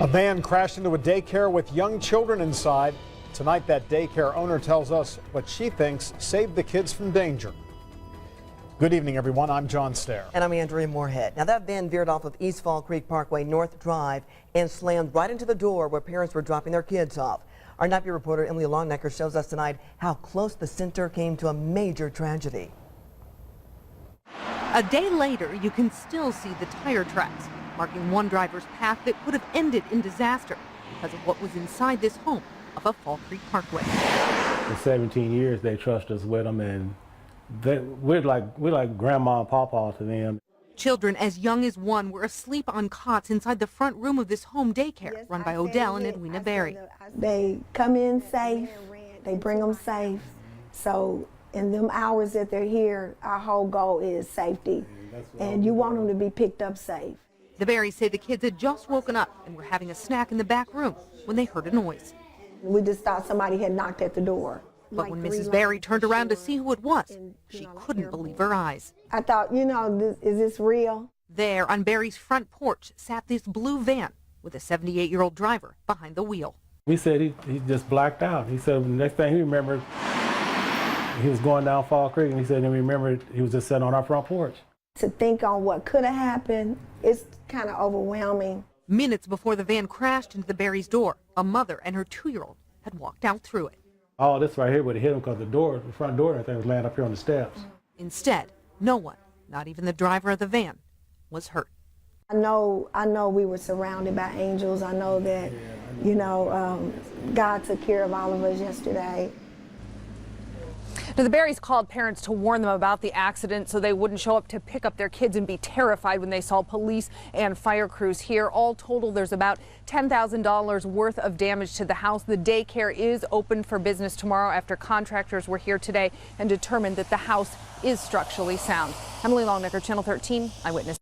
A van crashed into a daycare with young children inside. Tonight, that daycare owner tells us what she thinks saved the kids from danger. Good evening, everyone. I'm John Stair. And I'm Andrea Moorhead. Now, that van veered off of East Fall Creek Parkway North Drive and slammed right into the door where parents were dropping their kids off. Our night view reporter Emily Longnecker shows us tonight how close the center came to a major tragedy. A day later, you can still see the tire tracks, marking one driver's path that could have ended in disaster because of what was inside this home off of Fall Creek Parkway. For 17 years, they trust us with them, and we're like grandma and papa to them. Children as young as one were asleep on cots inside the front room of this home daycare run by Odell and Edwina Berry. They come in safe, they bring them safe. So in them hours that they're here, our whole goal is safety. And you want them to be picked up safe. The Berrys say the kids had just woken up and were having a snack in the back room when they heard a noise. We just thought somebody had knocked at the door. But when Mrs. Berry turned around to see who it was, she couldn't believe her eyes. I thought, is this real? There on Berry's front porch sat this blue van with a 78-year-old driver behind the wheel. We said he just blacked out. He said the next thing he remembered, he was going down Fall Creek, and he said he remembered he was just sitting on our front porch. To think on what could have happened, it's kind of overwhelming. Minutes before the van crashed into the Berry's door, a mother and her 2-year-old had walked out through it. All this right here would have hit him because the front door and everything was laying up here on the steps. Instead, no one, not even the driver of the van, was hurt. I know we were surrounded by angels. I know that, God took care of all of us yesterday. Now, the Berrys called parents to warn them about the accident so they wouldn't show up to pick up their kids and be terrified when they saw police and fire crews here. All total, there's about $10,000 worth of damage to the house. The daycare is open for business tomorrow after contractors were here today and determined that the house is structurally sound. Emily Longnecker, Channel 13 Eyewitness.